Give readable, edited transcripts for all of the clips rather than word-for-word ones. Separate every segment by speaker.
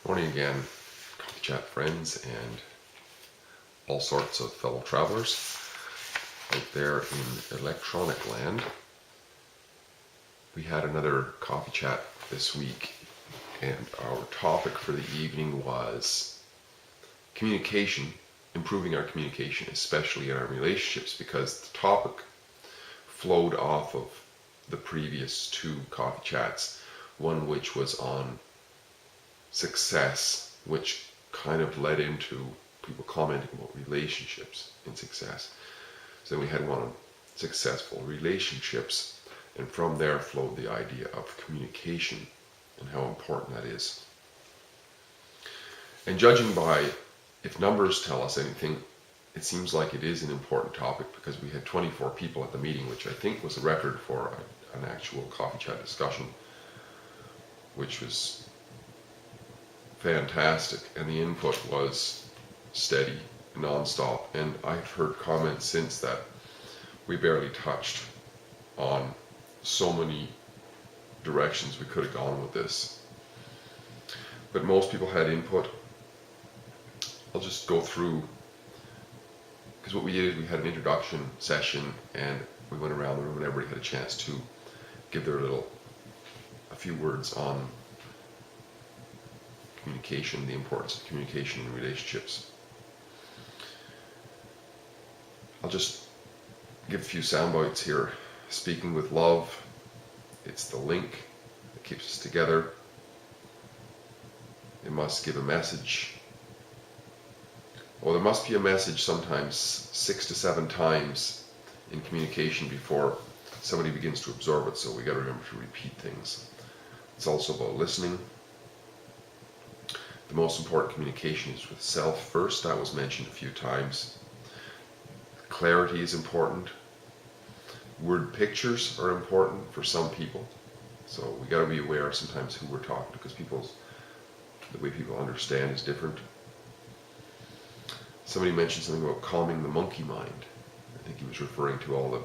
Speaker 1: Morning again, Coffee Chat friends and all sorts of fellow travelers out there in electronic land. We had another Coffee Chat this week, and our topic for the evening was communication, improving our communication, especially in our relationships, because the topic flowed off of the previous two Coffee Chats, one which was on success, which kind of led into people commenting about relationships and success. So then we had one on successful relationships, and from there flowed the idea of communication and how important that is. And judging by, if numbers tell us anything, it seems like it is an important topic, because we had 24 people at the meeting, which I think was a record for an actual Coffee Chat discussion, which was fantastic, and the input was steady, non-stop, and I've heard comments since that we barely touched on so many directions we could have gone with this. But most people had input. I'll just go through, because what we did is we had an introduction session, and we went around the room and everybody had a chance to give a few words on communication, the importance of communication in relationships. I'll just give a few sound bites here. Speaking with love, it's the link that keeps us together. It must give a message. Well, there must be a message sometimes 6 to 7 times in communication before somebody begins to absorb it, so we got to remember to repeat things. It's also about listening. The most important communication is with self first. That was mentioned a few times. Clarity is important. Word pictures are important for some people. So we got to be aware sometimes who we're talking to, because the way people understand is different. Somebody mentioned something about calming the monkey mind. I think he was referring to all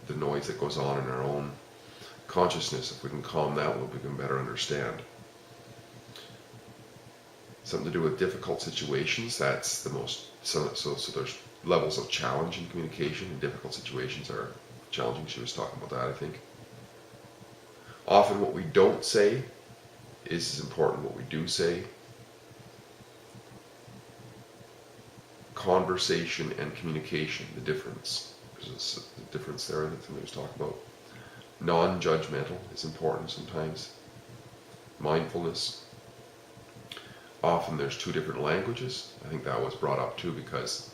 Speaker 1: the noise that goes on in our own consciousness. If we can calm that, we can better understand. Something to do with difficult situations. That's the most, so there's levels of challenge in communication, and difficult situations are challenging. She was talking about that, I think. Often what we don't say is as important what we do say. Conversation and communication, the difference. There's a difference there that somebody was talking about. Non-judgmental is important sometimes. Mindfulness. Often there's 2 different languages. I think that was brought up too, because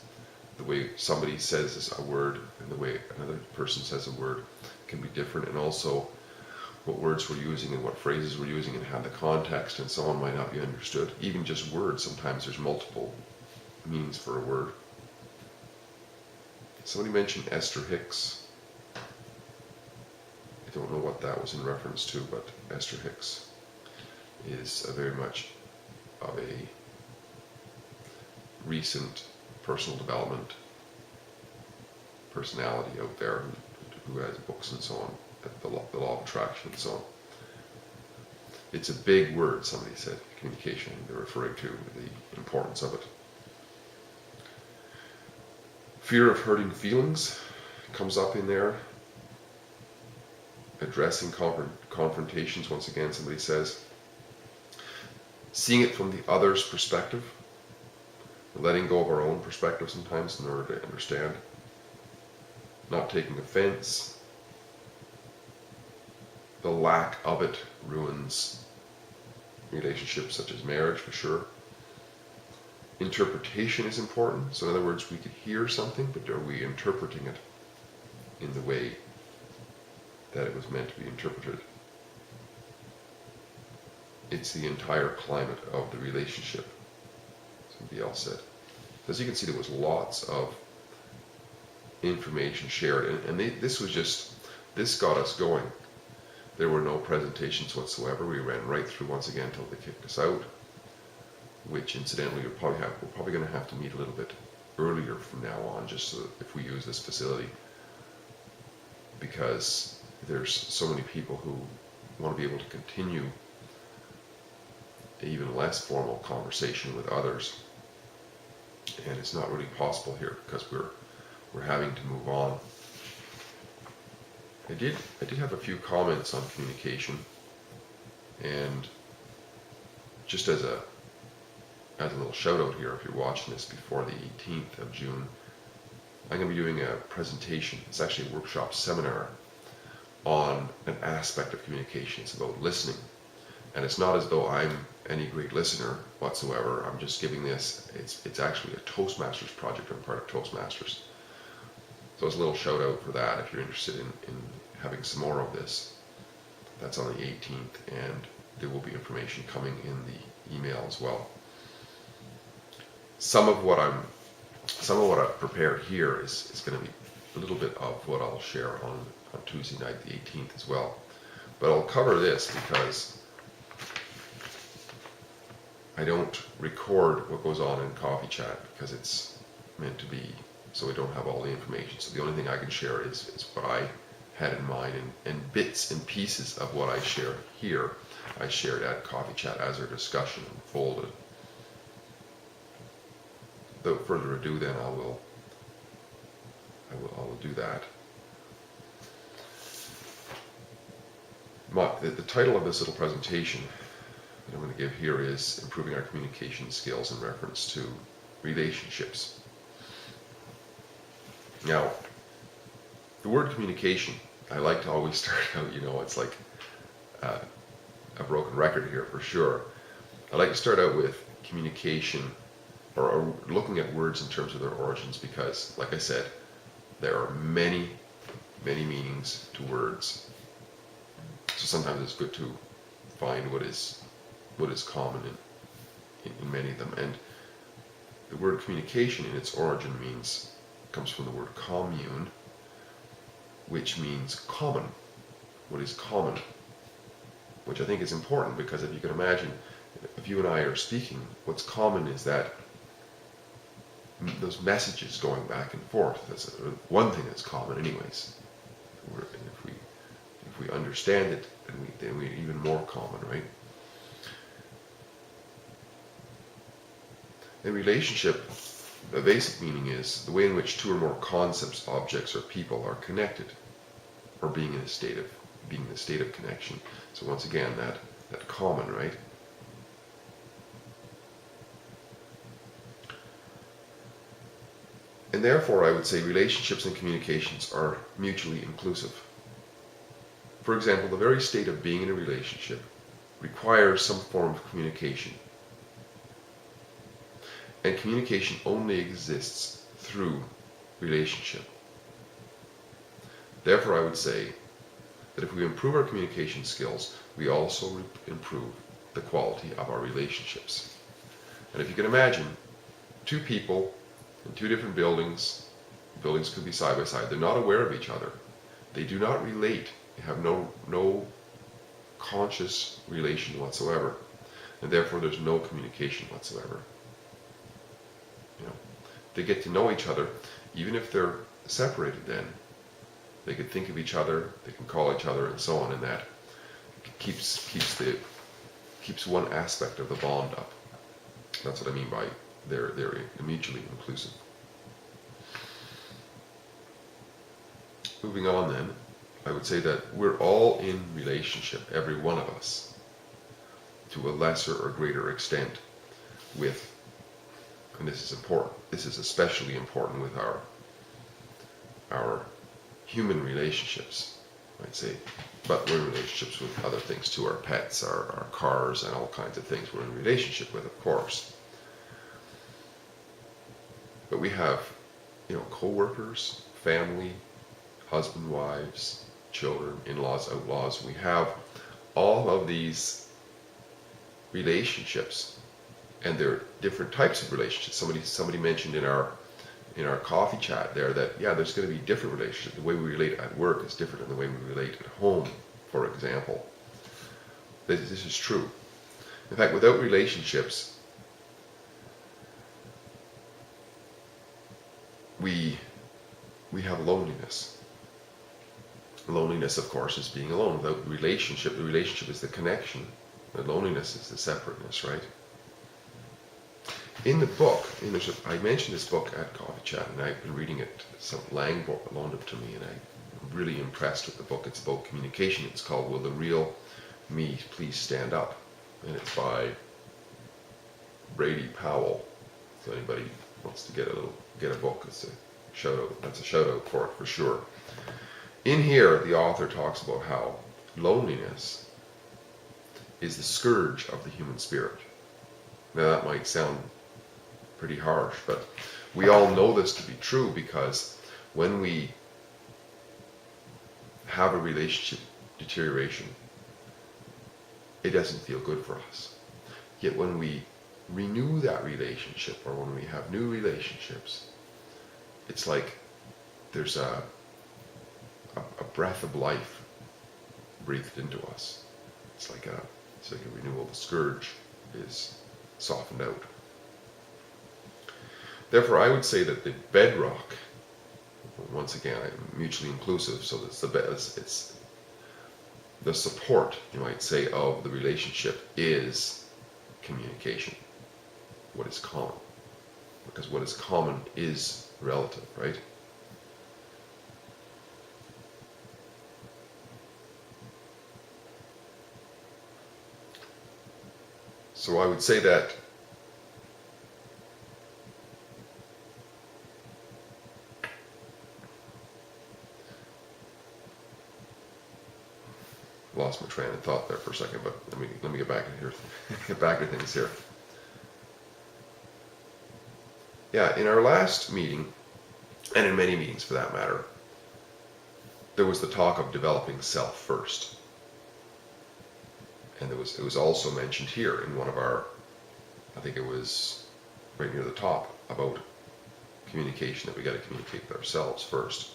Speaker 1: the way somebody says a word and the way another person says a word can be different, and also what words we're using and what phrases we're using and how the context and so on might not be understood. Even just words, sometimes there's multiple meanings for a word. Somebody mentioned Esther Hicks. I don't know what that was in reference to, but Esther Hicks is very much of a recent personal development personality out there who has books and so on, the law of attraction and so on. It's a big word, somebody said, communication. They're referring to the importance of it. Fear of hurting feelings comes up in there. Addressing confrontations, once again, somebody says. Seeing it from the other's perspective, letting go of our own perspective sometimes in order to understand, not taking offense. The lack of it ruins relationships such as marriage, for sure. Interpretation is important. So in other words, we could hear something, but are we interpreting it in the way that it was meant to be interpreted? It's the entire climate of the relationship, somebody else said. As you can see, there was lots of information shared, and this got us going. There were no presentations whatsoever. We ran right through once again until they kicked us out, which incidentally we're probably going to have to meet a little bit earlier from now on, just so that if we use this facility, because there's so many people who want to be able to continue even even less formal conversation with others. And it's not really possible here because we're having to move on. I did have a few comments on communication, and just as a little shout out here, if you're watching this before the 18th of June, I'm going to be doing a presentation. It's actually a workshop seminar on an aspect of communication. It's about listening. And it's not as though I'm any great listener whatsoever. I'm just giving this, it's actually a Toastmasters project. I'm part of Toastmasters. So it's a little shout out for that if you're interested in having some more of this. That's on the 18th, and there will be information coming in the email as well. Some of what I've prepared here is going to be a little bit of what I'll share on Tuesday night, the 18th as well. But I'll cover this because I don't record what goes on in Coffee Chat because it's meant to be so we don't have all the information. So the only thing I can share is what I had in mind, and bits and pieces of what I share here, I shared at Coffee Chat as our discussion unfolded. Without further ado, then I will do that. The title of this little presentation that I'm going to give here is Improving Our Communication Skills in reference to relationships. Now, the word communication, I like to always start out, it's like a broken record here for sure. I like to start out with communication or looking at words in terms of their origins because, like I said, there are many, many meanings to words. So sometimes it's good to find what is common in many of them. And the word communication in its origin comes from the word commune, which means common. What is common? Which I think is important because if you can imagine, if you and I are speaking, what's common is that those messages going back and forth. That's one thing that's common anyways. If we understand it, then we're even more common, right? In relationship, the basic meaning is the way in which two or more concepts, objects, or people are connected, or being in a state of connection. So once again, that common, right? And therefore, I would say relationships and communications are mutually inclusive. For example, the very state of being in a relationship requires some form of communication. And communication only exists through relationship. Therefore, I would say that if we improve our communication skills, we also improve the quality of our relationships. And if you can imagine, two people in two different buildings could be side by side, they're not aware of each other. They do not relate. They have no conscious relation whatsoever. And therefore there's no communication whatsoever. They get to know each other, even if they're separated then. They could think of each other, they can call each other and so on, and that keeps one aspect of the bond up. That's what I mean by they're mutually inclusive. Moving on then, I would say that we're all in relationship, every one of us, to a lesser or greater extent with, and this is important, this is especially important with our human relationships, I'd say, but we're in relationships with other things too, our pets, our cars, and all kinds of things we're in relationship with, of course. But we have, co-workers, family, husband, wives, children, in-laws, outlaws. We have all of these relationships, and there are different types of relationships. Somebody mentioned in our coffee chat there that, there's going to be different relationships. The way we relate at work is different than the way we relate at home, for example. This is true. In fact, without relationships, we have loneliness. Loneliness, of course, is being alone. Without relationship, the relationship is the connection. The loneliness is the separateness, right? In the book, I mentioned this book at Coffee Chat, and I've been reading it. Some Lang loaned it to me, and I'm really impressed with the book. It's about communication. It's called Will the Real Me Please Stand Up? And it's by Brady Powell. So anybody wants to get a book, it's a shout out. That's a shout out for it for sure. In here, the author talks about how loneliness is the scourge of the human spirit. Now that might sound pretty harsh, but we all know this to be true, because when we have a relationship deterioration, it doesn't feel good for us. Yet when we renew that relationship, or when we have new relationships, it's like there's a breath of life breathed into us. It's like a renewal. The scourge is softened out. Therefore, I would say that the bedrock, once again, mutually inclusive, so it's the support, you might say, of the relationship is communication. What is common? Because what is common is relative, right? So I would say that lost my train of thought there for a second, but let me get back in here. Get back to things here. Yeah, in our last meeting, and in many meetings for that matter, there was the talk of developing self first. And it was also mentioned here in one of our, I think it was right near the top, about communication, that we got to communicate with ourselves first.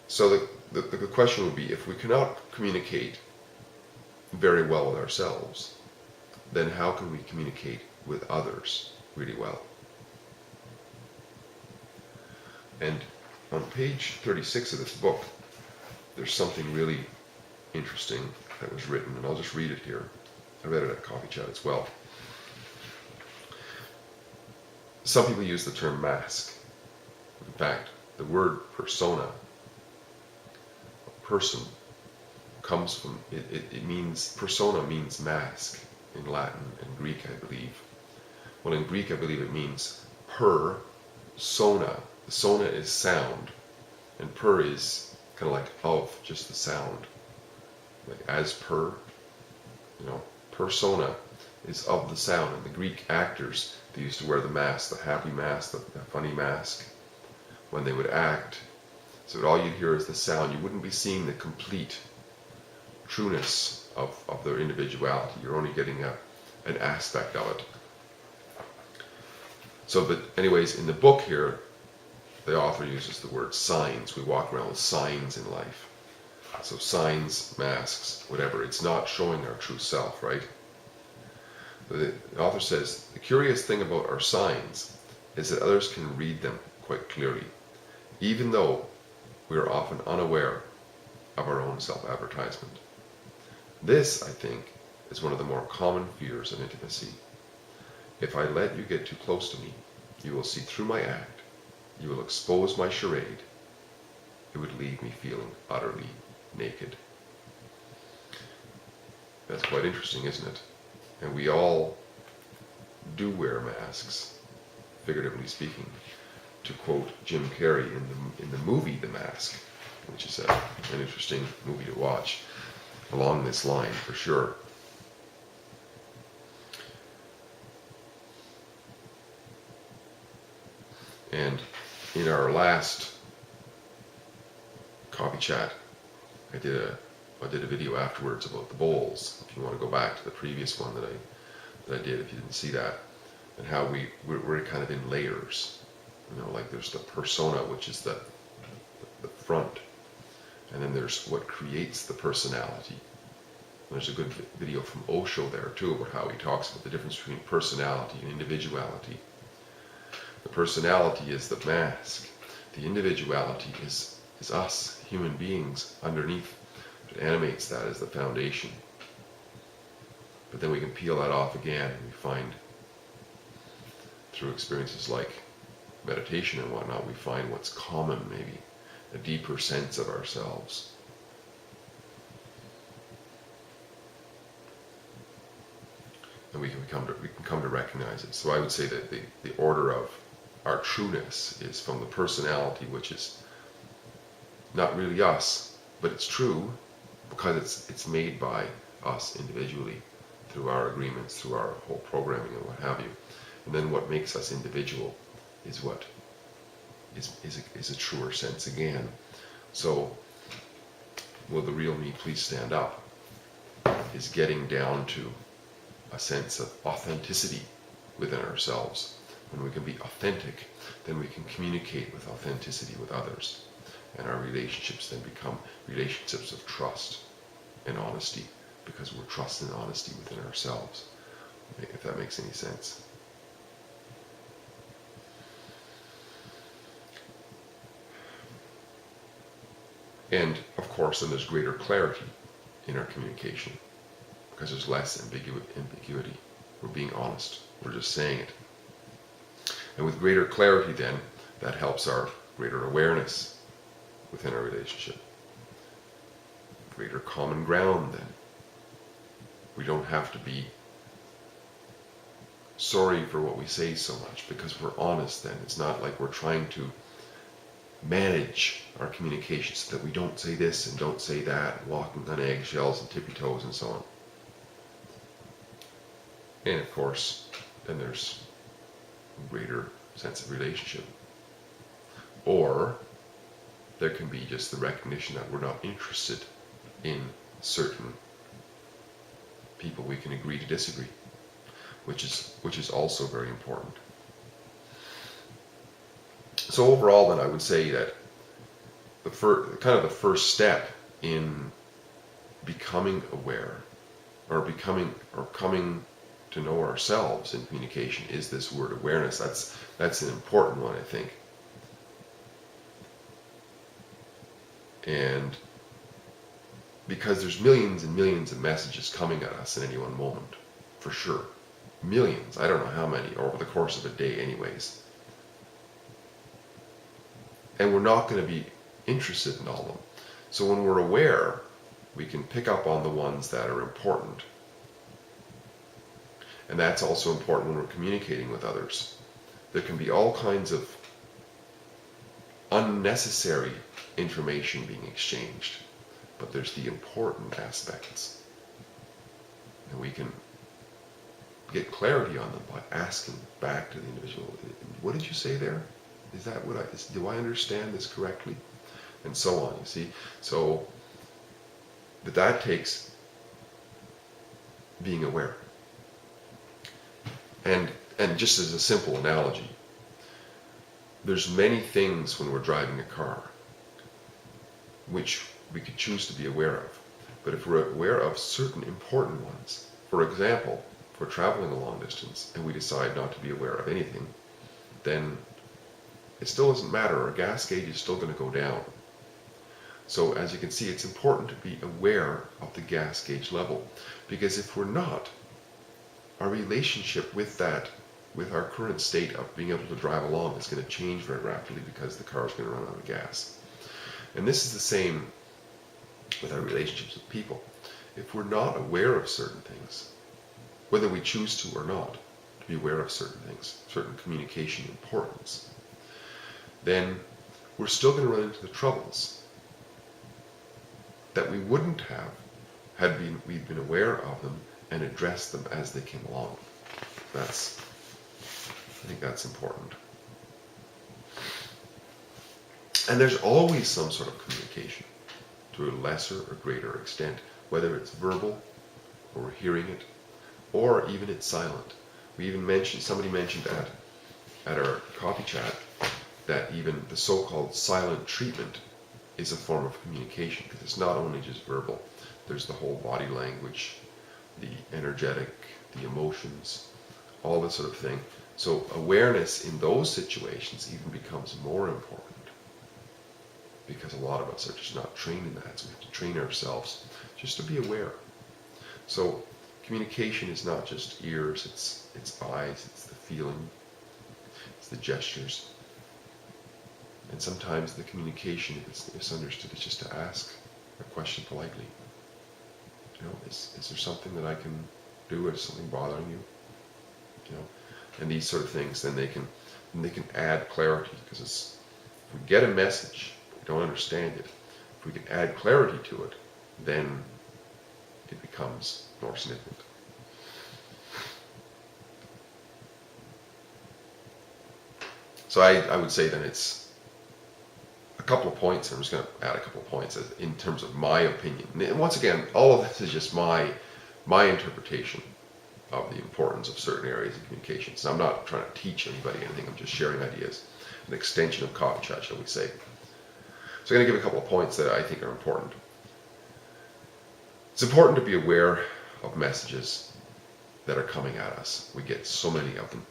Speaker 1: So the question would be, if we cannot communicate very well with ourselves, then how can we communicate with others really well? And on page 36 of this book, there's something really interesting that was written, and I'll just read it here. I read it at Coffee Chat as well. Some people use the term mask. In fact, the word persona, person, comes from, it means, persona means mask in Latin and Greek, I believe. Well, in Greek, I believe it means per sona. Sona is sound, and per is kind of like of, just the sound. Like as per, persona is of the sound. And the Greek actors, they used to wear the mask, the happy mask, the funny mask, when they would act. So all you'd hear is the sound. You wouldn't be seeing the complete trueness of their individuality. You're only getting an aspect of it. So, but anyways, in the book here, the author uses the word signs. We walk around with signs in life. So signs, masks, whatever. It's not showing our true self, right? The author says, the curious thing about our signs is that others can read them quite clearly, even though we are often unaware of our own self-advertisement. This, I think, is one of the more common fears of intimacy. If I let you get too close to me, you will see through my act. You will expose my charade. It would leave me feeling utterly naked. That's quite interesting, isn't it? And we all do wear masks, figuratively speaking. To quote Jim Carrey in the movie The Mask, which is an interesting movie to watch along this line for sure. And in our last Coffee Chat, I did a video afterwards about the bowls. If you want to go back to the previous one that I did, if you didn't see that, and how we're kind of in layers. Like there's the persona, which is the front, and then there's what creates the personality. And there's a good video from Osho there too, about how he talks about the difference between personality and individuality. The personality is the mask. The individuality is us, human beings, underneath. It animates that as the foundation. But then we can peel that off again, and we find through experiences like meditation and whatnot, we find what's common, maybe a deeper sense of ourselves. And we can come to recognize it. So I would say that the order of our trueness is from the personality, which is not really us, but it's true because it's made by us individually through our agreements, through our whole programming and what have you. And then what makes us individual is what is a truer sense again. So, will the real me please stand up? Is getting down to a sense of authenticity within ourselves. When we can be authentic, then we can communicate with authenticity with others. And our relationships then become relationships of trust and honesty, because we're trust and honesty within ourselves, if that makes any sense. And of course, then there's greater clarity in our communication, because there's less ambiguity. We're being honest. We're just saying it. And with greater clarity then, that helps our greater awareness within our relationship. Greater common ground then. We don't have to be sorry for what we say so much, because we're honest then. It's not like we're trying to manage our communication so that we don't say this and don't say that, walking on eggshells and tippy toes and so on. And of course, then there's a greater sense of relationship. Or there can be just the recognition that we're not interested in certain people. We can agree to disagree, which is also very important. So overall, then, I would say that the first step in becoming aware, or coming to know ourselves in communication, is this word awareness. That's an important one, I think. And because there's millions and millions of messages coming at us in any one moment, for sure. Millions, I don't know how many, over the course of a day anyways. And we're not going to be interested in all of them. So when we're aware, we can pick up on the ones that are important. And that's also important when we're communicating with others. There can be all kinds of unnecessary information being exchanged, but there's the important aspects. And we can get clarity on them by asking back to the individual, what did you say there? Is that do I understand this correctly? And so on, you see. So, but that takes being aware. And just as a simple analogy, there's many things when we're driving a car which we could choose to be aware of. But if we're aware of certain important ones, for example, if we're traveling a long distance and we decide not to be aware of anything, then it still doesn't matter. Our gas gauge is still going to go down. So as you can see, it's important to be aware of the gas gauge level, because if we're not, our relationship with our current state of being able to drive along is going to change very rapidly, because the car is going to run out of gas. And this is the same with our relationships with people. If we're not aware of certain things, whether we choose to or not, to be aware of certain things, certain communication importance, then we're still going to run into the troubles that we wouldn't have had we'd been aware of them and addressed them as they came along. I think that's important. And there's always some sort of communication, to a lesser or greater extent, whether it's verbal, or we're hearing it, or even it's silent. Somebody mentioned at our coffee chat that even the so-called silent treatment is a form of communication, because it's not only just verbal. There's the whole body language, the energetic, the emotions, all this sort of thing. So awareness in those situations even becomes more important, because a lot of us are just not trained in that. So we have to train ourselves just to be aware. So communication is not just ears, it's eyes, it's the feeling, it's the gestures. And sometimes the communication, if it's misunderstood, is just to ask a question politely. Is there something that I can do? Is something bothering you? And these sort of things, then they can add clarity, because if we get a message, we don't understand it. If we can add clarity to it, then it becomes more significant. So I would say then it's a couple of points. I'm just going to add a couple of points in terms of my opinion. And once again, all of this is just my interpretation of the importance of certain areas of communication. So I'm not trying to teach anybody anything. I'm just sharing ideas, an extension of Coffee Chat, shall we say. So I'm going to give a couple of points that I think are important. It's important to be aware of messages that are coming at us. We get so many of them.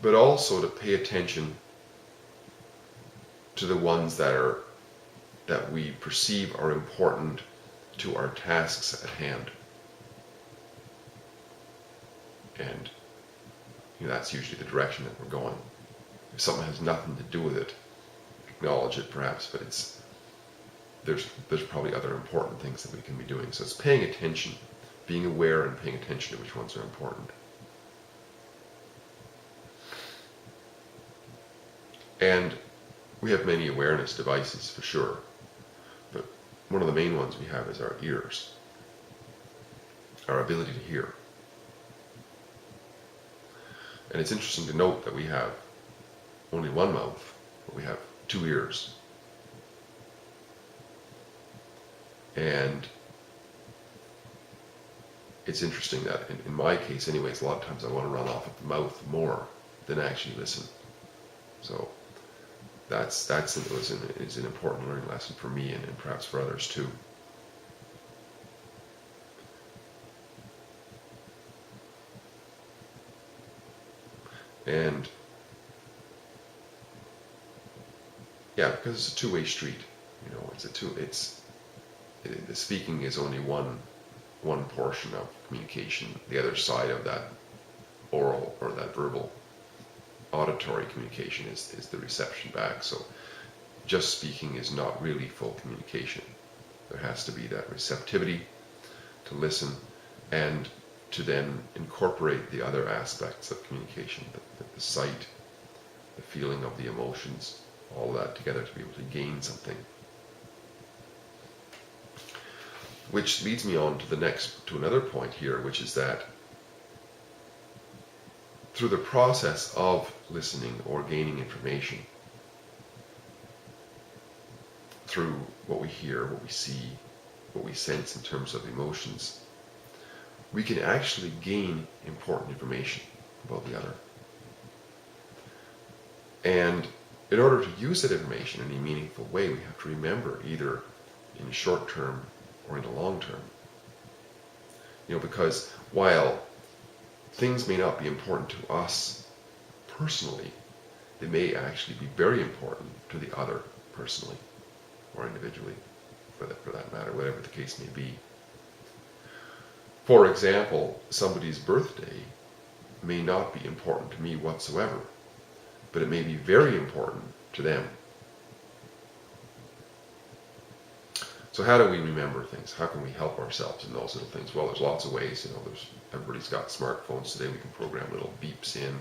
Speaker 1: But also to pay attention to the ones that we perceive are important to our tasks at hand. And that's usually the direction that we're going. If something has nothing to do with it, acknowledge it perhaps, but there's probably other important things that we can be doing. So it's paying attention, being aware and paying attention to which ones are important. And we have many awareness devices for sure, but one of the main ones we have is our ears, our ability to hear. And it's interesting to note that we have only one mouth, but we have two ears. And it's interesting that in my case anyways, a lot of times I want to run off of the mouth more than actually listen. So that's an important learning lesson for me and perhaps for others too. And yeah, because it's a two-way street, the speaking is only one portion of communication. The other side of that oral or that verbal auditory communication is the reception back. So just speaking is not really full communication. There has to be that receptivity to listen and to then incorporate the other aspects of communication, the sight, the feeling of the emotions, all that together to be able to gain something. Which leads me on to another point here, which is that through the process of listening or gaining information, through what we hear, what we see, what we sense in terms of emotions, we can actually gain important information about the other. And in order to use that information in a meaningful way, we have to remember either in the short term or in the long term. Because while things may not be important to us personally, they may actually be very important to the other personally or individually, for that matter, whatever the case may be. For example, somebody's birthday may not be important to me whatsoever, but it may be very important to them. So how do we remember things? How can we help ourselves in those little things? Well, there's lots of ways. Everybody's got smartphones today. We can program little beeps in.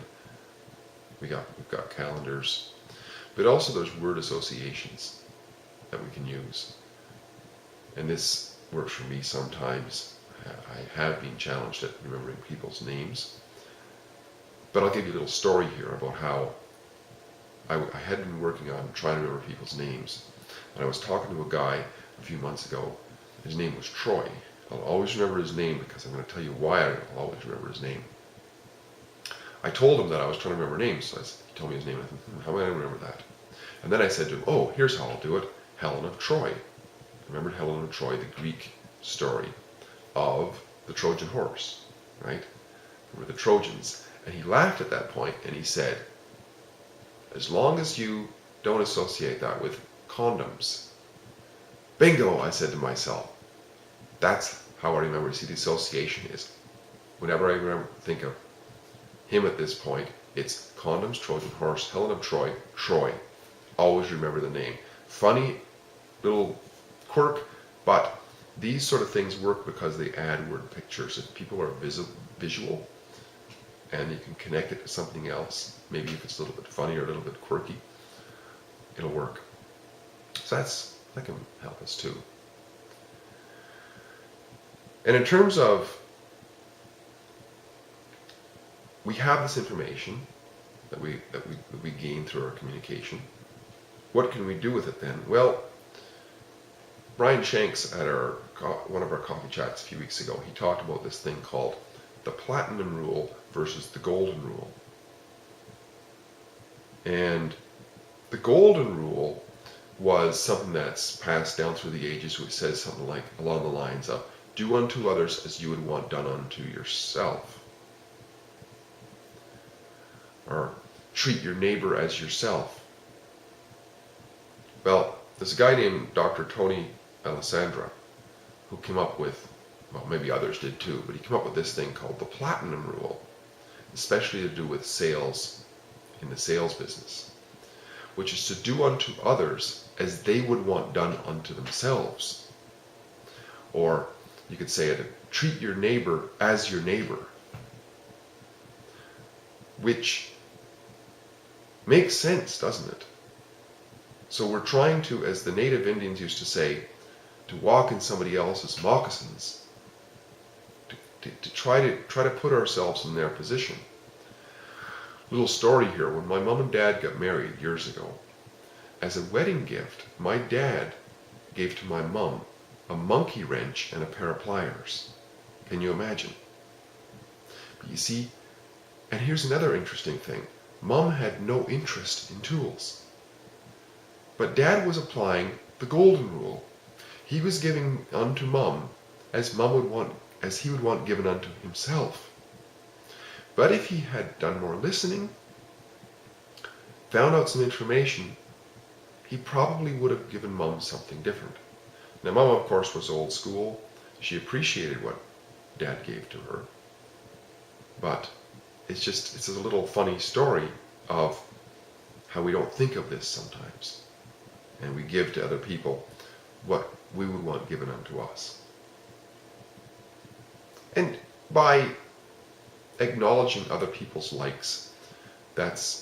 Speaker 1: We've got calendars, but also there's word associations that we can use. And this works for me sometimes. I have been challenged at remembering people's names. But I'll give you a little story here about how I had been working on trying to remember people's names. And I was talking to a guy a few months ago. His name was Troy. I'll always remember his name because I'm going to tell you why I'll always remember his name. I told him that I was trying to remember names. So he told me his name. I thought, how am I going to remember that? And then I said to him, oh, here's how I'll do it. Helen of Troy. I remembered Helen of Troy, the Greek story of the Trojan horse, right? Remember the Trojans. And he laughed at that point and he said, as long as you don't associate that with condoms. Bingo, I said to myself. That's how I remember. See, the association is whenever I think of him at this point, it's Condoms, Trojan Horse, Helen of Troy, Troy. Always remember the name. Funny little quirk, but these sort of things work because they add word pictures. If people are visual and you can connect it to something else, maybe if it's a little bit funny or a little bit quirky, it'll work. So that can help us too. And in terms of, we have this information that we gain through our communication. What can we do with it then? Well, Brian Shanks at one of our coffee chats a few weeks ago, he talked about this thing called the platinum rule versus the golden rule. And the golden rule was something that's passed down through the ages, which says something like along the lines of, do unto others as you would want done unto yourself. Or treat your neighbor as yourself. Well, there's a guy named Dr. Tony Alessandra who came up with, well, maybe others did too, but he came up with this thing called the platinum rule, especially to do with sales in the sales business, which is to do unto others as they would want done unto themselves. Or you could say it, treat your neighbor as your neighbor, which makes sense, doesn't it? So we're trying to, as the native Indians used to say, to walk in somebody else's moccasins, to try to put ourselves in their position. Little story here, when my mom and dad got married years ago, as a wedding gift, my dad gave to my mom a monkey wrench and a pair of pliers. Can you imagine? But you see, and here's another interesting thing. Mom had no interest in tools. But Dad was applying the golden rule. He was giving unto Mom as he would want given unto himself. But if he had done more listening, found out some information, he probably would have given Mom something different. Now Mom, of course, was old school. She appreciated what Dad gave to her. But it's a little funny story of how we don't think of this sometimes. And we give to other people what we would want given unto us. And by acknowledging other people's likes, it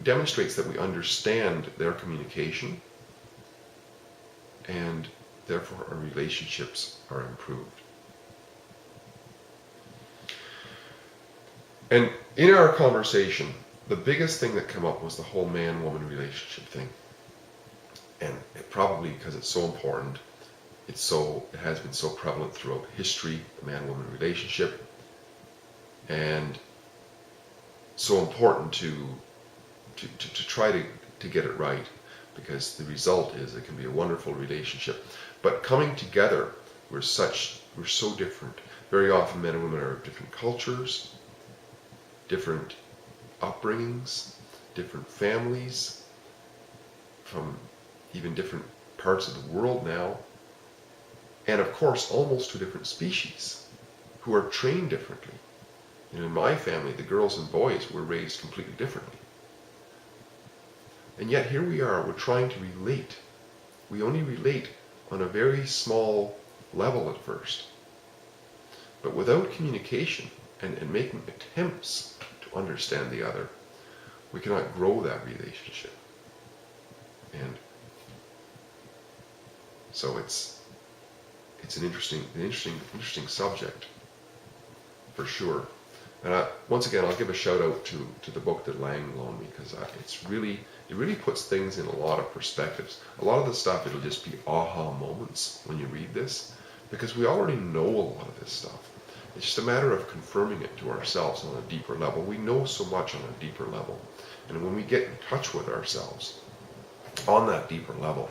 Speaker 1: demonstrates that we understand their communication, and therefore our relationships are improved. And in our conversation, the biggest thing that came up was the whole man-woman relationship thing. And probably because it's so important, it has been so prevalent throughout history, the man-woman relationship, and so important to try to get it right, because the result is it can be a wonderful relationship. But coming together, we're so different. Very often men and women are of different cultures, different upbringings, different families, from even different parts of the world now, and of course almost two different species who are trained differently. And in my family, the girls and boys were raised completely differently. And yet here we are, we're trying to relate. We only relate on a very small level at first. But without communication and making attempts to understand the other, we cannot grow that relationship. And so it's an interesting subject, for sure. And once again, I'll give a shout out to the book that Lang loaned me, because it really puts things in a lot of perspectives. A lot of the stuff, it'll just be aha moments when you read this, because we already know a lot of this stuff. It's just a matter of confirming it to ourselves on a deeper level. We know so much on a deeper level. And when we get in touch with ourselves on that deeper level,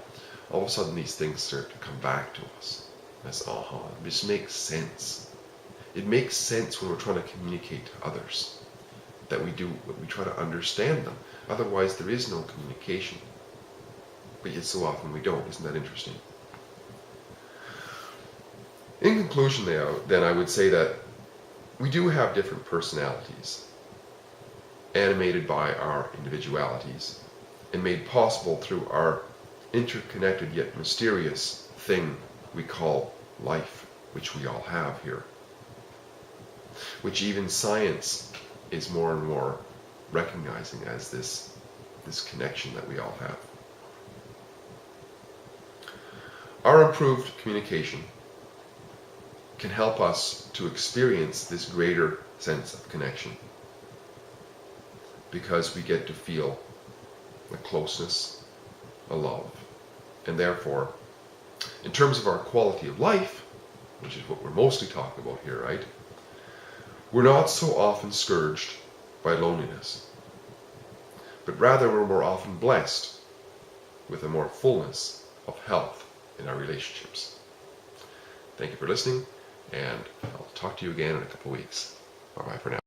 Speaker 1: all of a sudden these things start to come back to us as aha. It just makes sense. It makes sense when we're trying to communicate to others that we try to understand them. Otherwise there is no communication. But yet so often we don't. Isn't that interesting? In conclusion, then I would say that we do have different personalities, animated by our individualities, and made possible through our interconnected yet mysterious thing we call life, which we all have here, which even science is more and more recognizing as this connection that we all have. Our improved communication can help us to experience this greater sense of connection, because we get to feel a closeness, a love, and therefore, in terms of our quality of life, which is what we're mostly talking about here, right? We're not so often scourged by loneliness, but rather we're more often blessed with a more fullness of health in our relationships. Thank you for listening, and I'll talk to you again in a couple of weeks. Bye-bye for now.